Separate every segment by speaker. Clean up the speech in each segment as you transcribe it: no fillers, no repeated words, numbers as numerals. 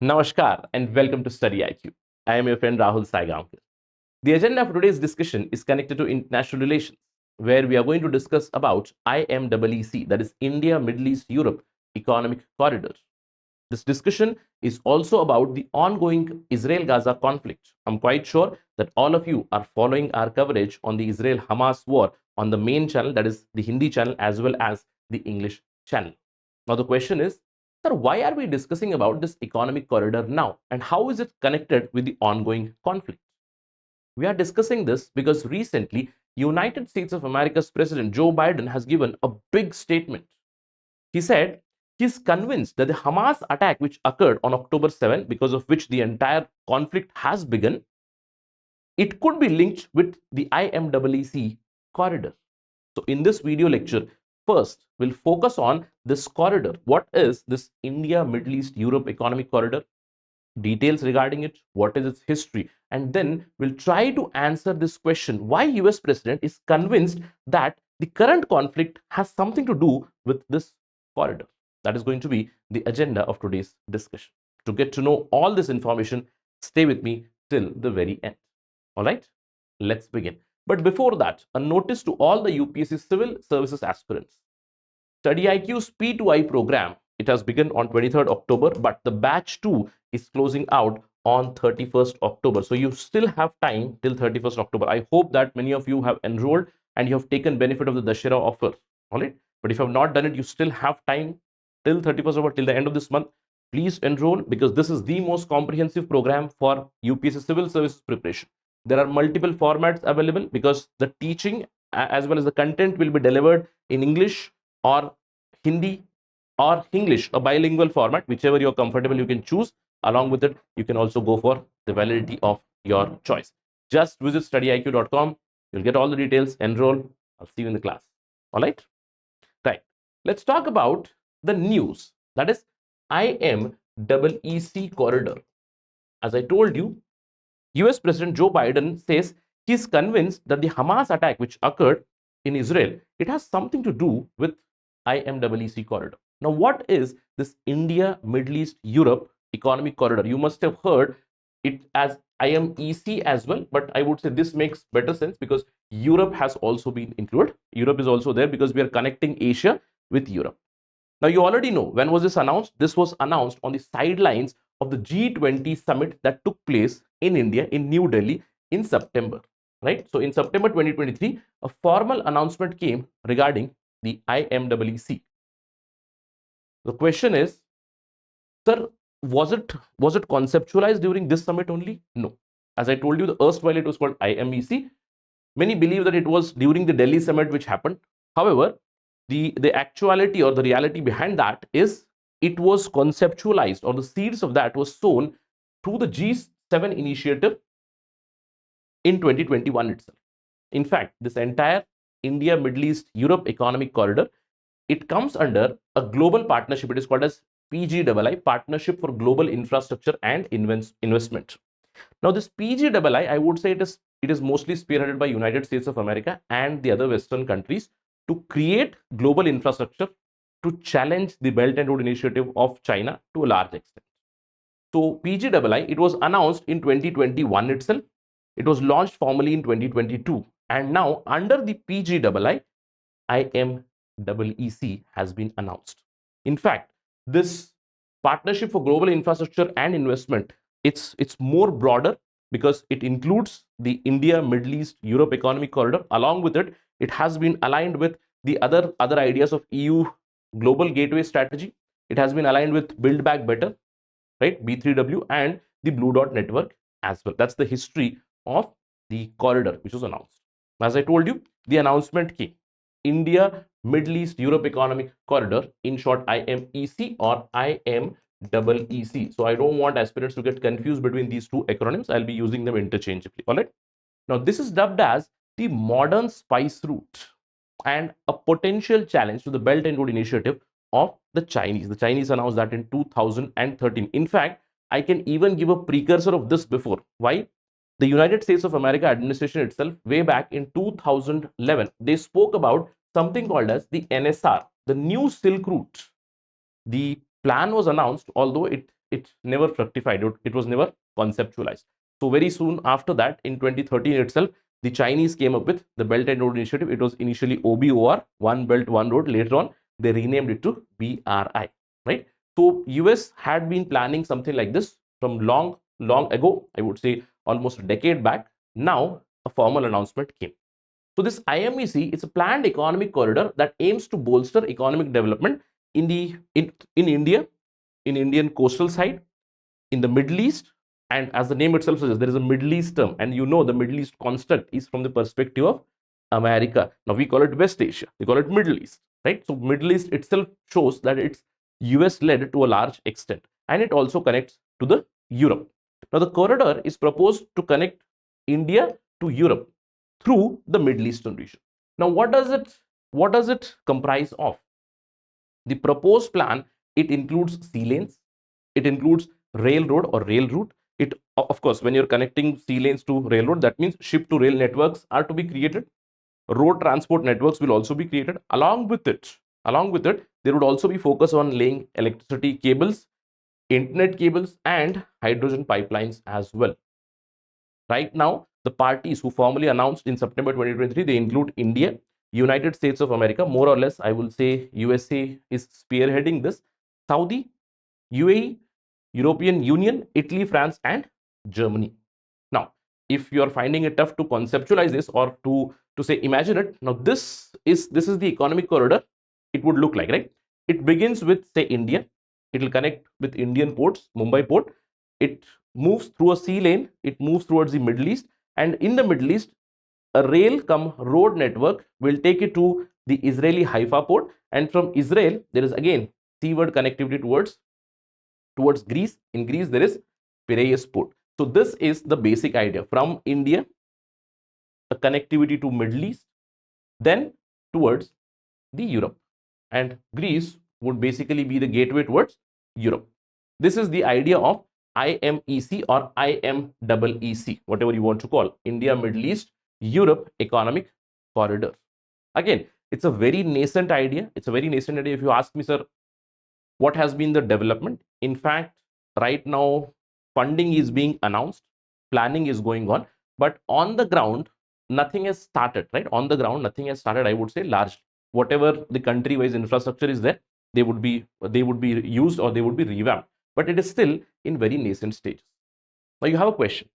Speaker 1: Namaskar and welcome to StudyIQ. I am your friend Rahul Sai. The agenda of today's discussion is connected to international relations, where we are going to discuss about IMEEC, that is India, Middle East, Europe Economic Corridor. This discussion is also about the ongoing Israel-Gaza conflict. I'm quite sure that all of you are following our coverage on the Israel-Hamas war on the main channel, that is the Hindi channel, as well as the English channel. Now the question is, sir, why are we discussing about this economic corridor now, and how is it connected with the ongoing conflict? We are discussing this because recently United States of America's President Joe Biden has given a big statement. He said he's convinced that the Hamas attack which occurred on October 7, because of which the entire conflict has begun, it could be linked with the IMEEC corridor. So in this video lecture, first we'll focus on this corridor. What is this India, Middle East, Europe economic corridor? Details regarding it, what is its history, and then we'll try to answer this question: why US President is convinced that the current conflict has something to do with this corridor. That is going to be the agenda of today's discussion. To get to know all this information, stay with me till the very end. All right, let's begin. But before that, a notice to all the UPSC civil services aspirants. StudyIQ's P2I program, it has begun on 23rd October, but the batch 2 is closing out on 31st October. So you still have time till 31st October. I hope that many of you have enrolled and you have taken benefit of the Dussehra offer. All right. But if you have not done it, you still have time till 31st October, till the end of this month. Please enroll, because this is the most comprehensive program for UPSC civil services preparation. There are multiple formats available because the teaching as well as the content will be delivered in English or Hindi or English, a bilingual format, whichever you're comfortable, you can choose. Along with it, you can also go for the validity of your choice. Just visit studyiq.com. You'll get all the details. Enroll. I'll see you in the class. All right. Right. Let's talk about the news. That is IMEEC corridor. As I told you, US President Joe Biden says he's convinced that the Hamas attack which occurred in Israel, it has something to do with IMEEC corridor. Now, what is this India, Middle East, Europe economic corridor? You must have heard it as IMEC as well, but I would say this makes better sense because Europe has also been included. Europe is also there because we are connecting Asia with Europe. Now, you already know, when was this announced? This was announced on the sidelines of the G20 summit that took place in India, in New Delhi, in September, right? So in September 2023, a formal announcement came regarding the IMEEC. The question is, sir, was it conceptualized during this summit only? No. As I told you, the erstwhile it was called IMEC. Many believe that it was during the Delhi summit which happened. However, the actuality or the reality behind that is it was conceptualized, or the seeds of that was sown through the G7 initiative in 2021 itself. In fact, this entire India, Middle East, Europe economic corridor, it comes under a global partnership. It is called as PGII, Partnership for Global Infrastructure and Investment. Now, this PGII, I would say it is mostly spearheaded by United States of America and the other Western countries to create global infrastructure to challenge the Belt and Road Initiative of China to a large extent. So PGII, it was announced in 2021 itself. It was launched formally in 2022. And now under the PGII, IMEEC has been announced. In fact, this Partnership for Global Infrastructure and Investment, it's more broader because it includes the India, Middle East, Europe economic corridor. Along with it, it has been aligned with the other ideas of EU Global Gateway Strategy. It has been aligned with Build Back Better, right, B3W, and the Blue Dot Network as well. That's the history of the corridor which was announced. As I told you, the announcement came. India, Middle East, Europe economic corridor, in short IMEC or IMEEC. So I don't want aspirants to get confused between these two acronyms. I'll be using them interchangeably. All right. Now, this is dubbed as the modern spice route and a potential challenge to the Belt and Road Initiative of the Chinese. The Chinese announced that in 2013. In fact, I can even give a precursor of this before. Why? The United States of America administration itself, way back in 2011, they spoke about something called as the NSR, the New Silk Route. The plan was announced, although it it never fructified. It was never conceptualized. So very soon after that, in 2013 itself, the Chinese came up with the Belt and Road Initiative. It was initially OBOR, One Belt, One Road. Later on, they renamed it to BRI, right? So US had been planning something like this from long ago, I would say almost a decade back. Now a formal announcement came. So this IMEC is a planned economic corridor that aims to bolster economic development in India, in Indian coastal side, in the Middle East, and as the name itself suggests, there is a Middle East term, and you know the Middle East construct is from the perspective of America. Now we call it West Asia, they call it Middle East, right? So Middle East itself shows that it's US led to a large extent, and it also connects to the Europe. Now the corridor is proposed to connect India to Europe through the Middle Eastern region. Now what does it comprise of? The proposed plan, it includes sea lanes, it includes railroad or rail route. It, of course, when you're connecting sea lanes to railroad, that means ship to rail networks are to be created. Road transport networks will also be created. Along with it, there would also be focus on laying electricity cables, internet cables, and hydrogen pipelines as well. Right now, the parties who formally announced in September 2023, they include India, United States of America, more or less, I will say USA is spearheading this, Saudi, UAE, European Union, Italy, France, and Germany. Now, if you are finding it tough to conceptualize this or to say imagine it, now this is the economic corridor. It would look like, right? It begins with, say, India. It will connect with Indian ports, Mumbai port. It moves through a sea lane. It moves towards the Middle East, and in the Middle East, a rail come road network will take it to the Israeli Haifa port, and from Israel there is again seaward connectivity towards Greece. In Greece, there is Piraeus port. So this is the basic idea. From India, a connectivity to Middle East, then towards the Europe. And Greece would basically be the gateway towards Europe. This is the idea of IMEC or IMEEC, whatever you want to call, India, Middle East, Europe Economic Corridor. Again, it's a very nascent idea. It's a very nascent idea. If you ask me, sir, what has been the development? In fact, right now, funding is being announced, planning is going on, but on the ground, nothing has started, right? On the ground, nothing has started, I would say, largely. Whatever the country-wise infrastructure is there, they would be used or they would be revamped, but it is still in very nascent stages. Now you have a question,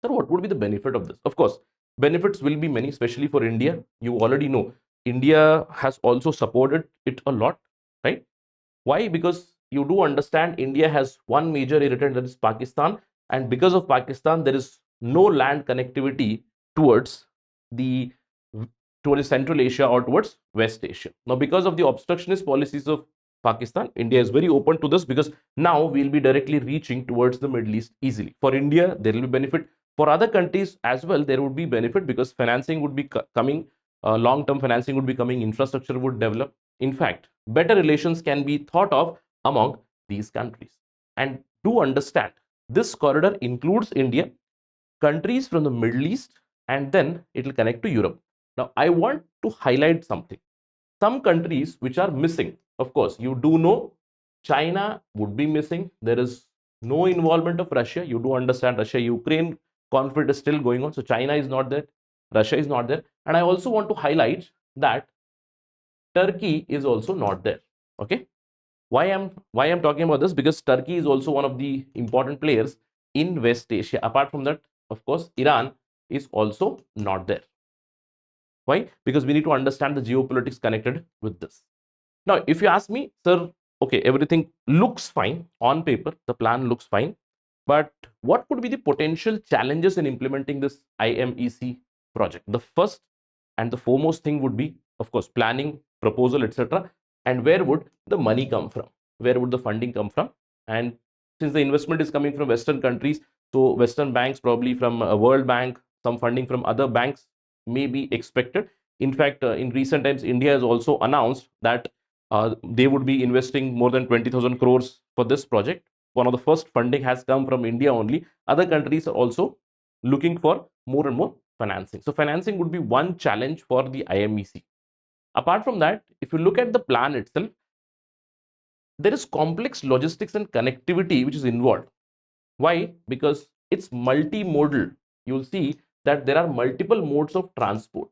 Speaker 1: sir, what would be the benefit of this? Of course, benefits will be many, especially for India. You already know India has also supported it a lot, right? Why? Because you do understand India has one major irritant, that is Pakistan, and because of Pakistan, there is no land connectivity towards the Central Asia or towards West Asia. Now, because of the obstructionist policies of Pakistan, India is very open to this, because now we'll be directly reaching towards the Middle East easily. For India, there will be benefit. For other countries as well, there would be benefit, because financing would be coming, long-term financing would be coming, infrastructure would develop. In fact, better relations can be thought of among these countries. And do understand, this corridor includes India, countries from the Middle East, and then it will connect to Europe. Now, I want to highlight something. Some countries which are missing, of course, you do know China would be missing. There is no involvement of Russia. You do understand Russia-Ukraine conflict is still going on. So China is not there. Russia is not there. And I also want to highlight that Turkey is also not there. Okay. Why I'm talking about this? Because Turkey is also one of the important players in West Asia. Apart from that, of course, Iran is also not there. Why? Because we need to understand the geopolitics connected with this. Now, if you ask me, sir, okay, everything looks fine on paper, the plan looks fine, but what could be the potential challenges in implementing this IMEC project? The first and the foremost thing would be, of course, planning, proposal, etc. And where would the money come from? Where would the funding come from? And since the investment is coming from Western countries, so Western banks, probably from World Bank, some funding from other banks may be expected. In fact, in recent times, India has also announced that they would be investing more than 20,000 crores for this project. One of the first funding has come from India only. Other countries are also looking for more and more financing. So financing would be one challenge for the IMEC. Apart from that, if you look at the plan itself, there is complex logistics and connectivity which is involved. Why? Because it's multimodal. You'll see that there are multiple modes of transport.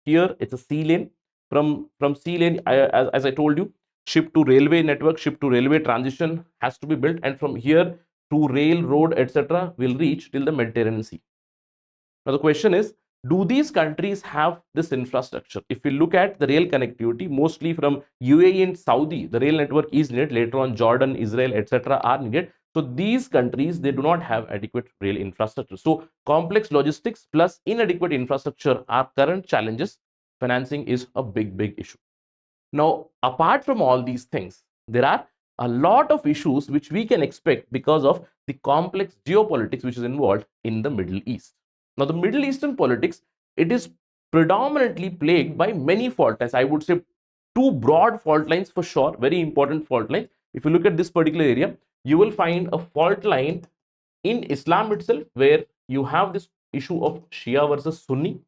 Speaker 1: Here it's a sea lane. From sea lane, as I told you, ship to railway network, ship to railway transition has to be built, and from here to rail, road, etc. will reach till the Mediterranean Sea. Now the question is, do these countries have this infrastructure? If we look at the rail connectivity, mostly from UAE and Saudi, the rail network is needed. Later on, Jordan, Israel, etc. are needed. So these countries, they do not have adequate rail infrastructure. So complex logistics plus inadequate infrastructure are current challenges. Financing is a big issue. Now, apart from all these things, there are a lot of issues which we can expect because of the complex geopolitics which is involved in the Middle East. Now, the Middle Eastern politics, it is predominantly plagued by many fault lines. I would say two broad fault lines for sure, very important fault lines. If you look at this particular area, you will find a fault line in Islam itself, where you have this issue of Shia versus Sunni.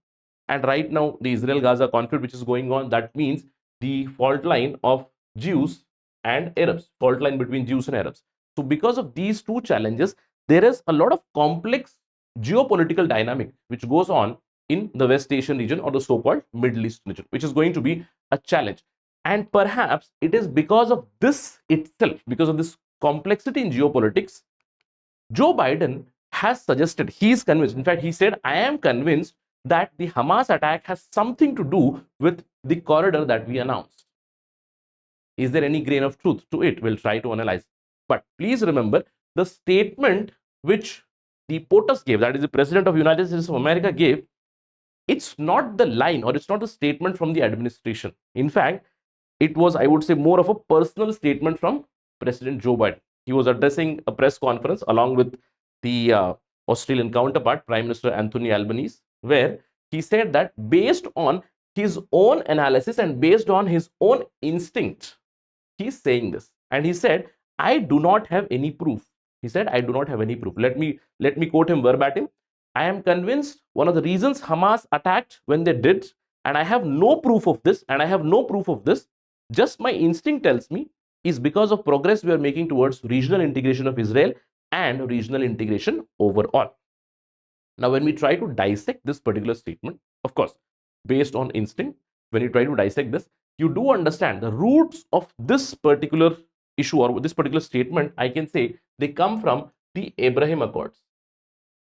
Speaker 1: And right now, the Israel-Gaza conflict which is going on, that means the fault line of Jews and Arabs, fault line between Jews and Arabs. So because of these two challenges, there is a lot of complex geopolitical dynamic which goes on in the West Asian region, or the so-called Middle East region, which is going to be a challenge. And perhaps it is because of this itself, because of this complexity in geopolitics, Joe Biden has suggested, he is convinced, in fact, he said, I am convinced that the Hamas attack has something to do with the corridor that we announced. Is there any grain of truth to it? We'll try to analyze. But please remember, the statement which the POTUS gave, that is the President of the United States of America gave, it's not the line, or it's not a statement from the administration. In fact, it was, I would say, more of a personal statement from President Joe Biden. He was addressing a press conference along with the Australian counterpart, Prime Minister Anthony Albanese, where he said that based on his own analysis and based on his own instinct, he's saying this. And he said, I do not have any proof. He said, I do not have any proof. Let me quote him verbatim. I am convinced one of the reasons Hamas attacked when they did, and I have no proof of this, just my instinct tells me, is because of progress we are making towards regional integration of Israel and regional integration overall. Now, when we try to dissect this particular statement, of course, based on instinct, when you try to dissect this, you do understand the roots of this particular issue or this particular statement. I can say they come from the Abraham Accords.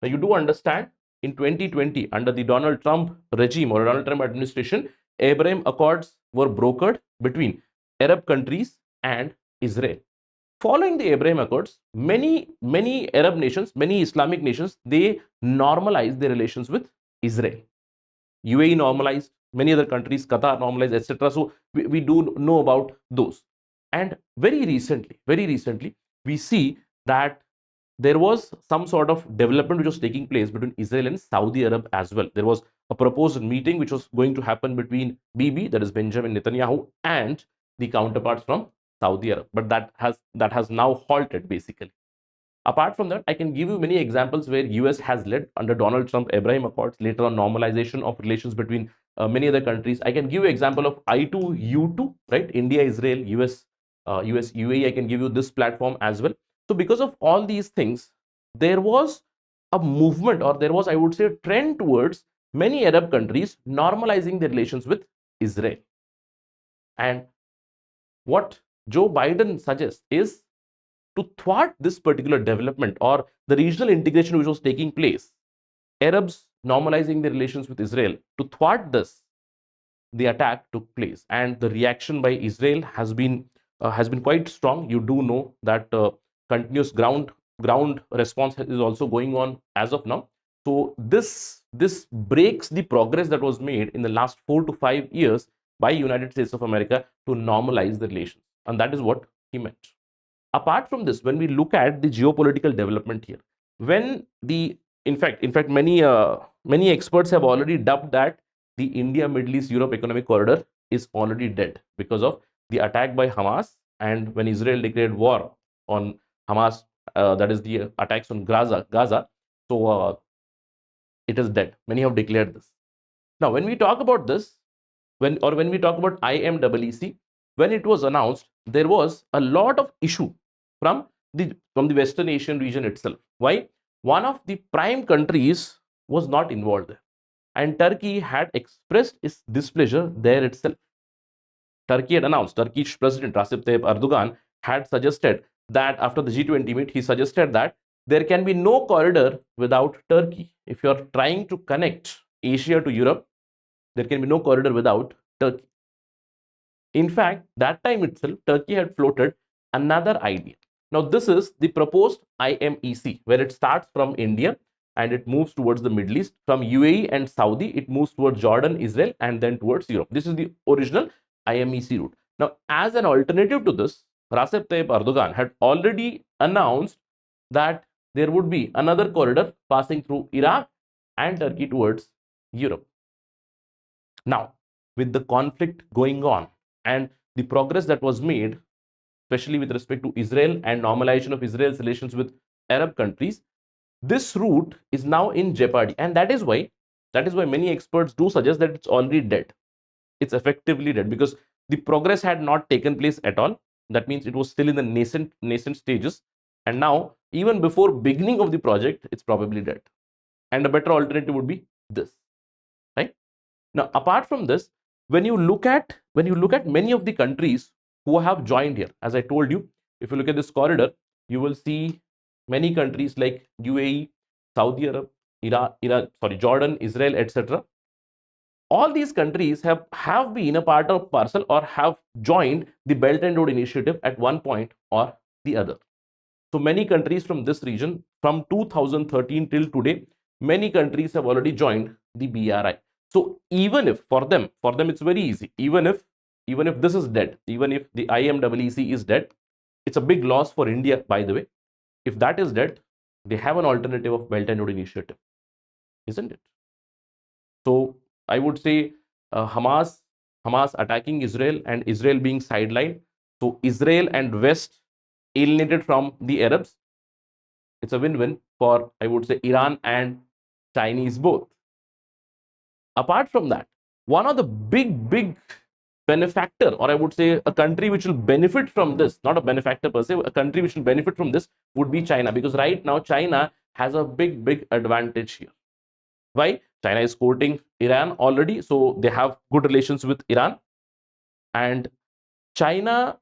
Speaker 1: Now, you do understand in 2020, under the Donald Trump regime or Donald Trump administration, Abraham Accords were brokered between Arab countries and Israel. Following the Abraham Accords, many Arab nations, many Islamic nations, they normalized their relations with Israel. UAE normalized, many other countries, Qatar normalized, etc. So we do know about those. And very recently, we see that there was some sort of development which was taking place between Israel and Saudi Arab as well. There was a proposed meeting which was going to happen between BB, that is Benjamin Netanyahu, and the counterparts from Saudi Arab, but that has now halted basically. Apart from that, I can give you many examples where US has led under Donald Trump Abraham Accords, later on normalization of relations between many other countries. I can give you example of I2U2, right? India, Israel, US, UAE. I can give you this platform as well. So because of all these things, there was a movement, or there was, I would say, a trend towards many Arab countries normalizing their relations with Israel. And what Joe Biden suggests is, to thwart this particular development or the regional integration which was taking place, Arabs normalizing their relations with Israel, to thwart this, the attack took place, and the reaction by Israel has been quite strong. You do know that continuous ground response is also going on as of now. So this breaks the progress that was made in the last 4 to 5 years by United States of America to normalize the relations, and that is what he meant. Apart from this, when we look at the geopolitical development here, when the in fact many experts have already dubbed that the India Middle East Europe economic corridor is already dead because of the attack by Hamas, and when Israel declared war on Hamas, that is the attacks on Gaza. So it is dead. Many have declared this. Now, when we talk about this, when we talk about IMEEC, when it was announced, there was a lot of issue from the Western Asian region itself. Why? One of the prime countries was not involved there, and Turkey had expressed its displeasure there itself. Turkey had announced, Turkish President Recep Tayyip Erdogan had suggested that after the G20 meet, he suggested that there can be no corridor without Turkey. If you are trying to connect Asia to Europe, there can be no corridor without Turkey. In fact, that time itself, Turkey had floated another idea. Now, this is the proposed IMEC, where it starts from India and it moves towards the Middle East. From UAE and Saudi, it moves towards Jordan, Israel, and then towards Europe. This is the original IMEC route. Now, as an alternative to this, Recep Tayyip Erdogan had already announced that there would be another corridor passing through Iraq and Turkey towards Europe. Now, with the conflict going on and the progress that was made, especially with respect to Israel and normalization of Israel's relations with Arab countries, this route is now in jeopardy. And that is why many experts do suggest that it's already dead. It's effectively dead because the progress had not taken place at all. That means it was still in the nascent stages. And now, even before beginning of the project, it's probably dead. And a better alternative would be this, right? Now, apart from this, when you look at many of the countries who have joined here, as I told you, if you look at this corridor, you will see many countries like UAE, Saudi Arab, Jordan, Israel, etc. All these countries have been a part of parcel or have joined the Belt and Road Initiative at one point or the other. So many countries from this region, from 2013 till today, many countries have already joined the BRI. So even if for them it's very easy. Even if this is dead, even if the IMEEC is dead, it's a big loss for India, by the way. If that is dead, they have an alternative of Belt and Road Initiative, isn't it? So I would say Hamas attacking Israel and Israel being sidelined. So Israel and West alienated from the Arabs. It's a win-win for, I would say, Iran and Chinese both. Apart from that, one of the big benefactor, or I would say a country which will benefit from this, not a benefactor per se, a country which will benefit from this would be China, because right now China has a big advantage here. Why? China is courting Iran already, so they have good relations with Iran, and China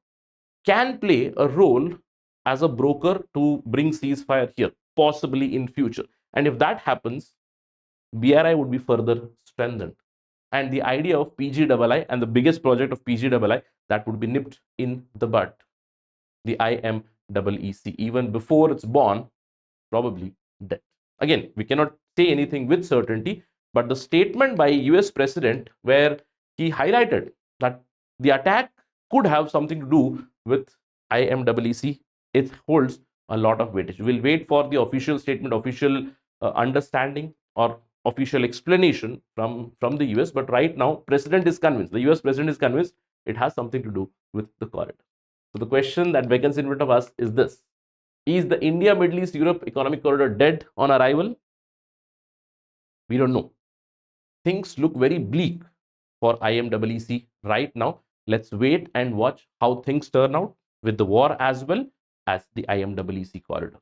Speaker 1: can play a role as a broker to bring ceasefire here, possibly in future. And if that happens, BRI would be further strengthened. And the idea of PGII and the biggest project of PGII, that would be nipped in the bud. The IMEEC, even before it's born, probably dead. Again, we cannot say anything with certainty, but the statement by US President, where he highlighted that the attack could have something to do with IMEEC, it holds a lot of weightage. We'll wait for the official statement, official understanding or official explanation from the US, but right now President is convinced, the US President is convinced it has something to do with the corridor. So the question that beckons in front of us is this: is the India, Middle East, Europe economic corridor dead on arrival? We don't know. Things look very bleak for IMEEC right now. Let's wait and watch how things turn out with the war as well as the IMEEC corridor.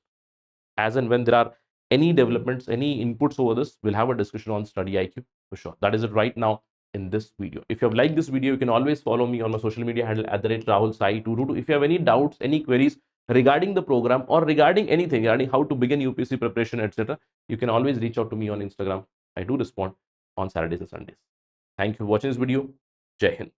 Speaker 1: As and when there are any developments, any inputs over this, we'll have a discussion on StudyIQ for sure. That is it right now in this video. If you have liked this video, you can always follow me on my social media handle @Rahul Sai 222. If you have any doubts, any queries regarding the program or regarding anything, regarding how to begin UPSC preparation, etc., you can always reach out to me on Instagram. I do respond on Saturdays and Sundays. Thank you for watching this video. Jai Hind.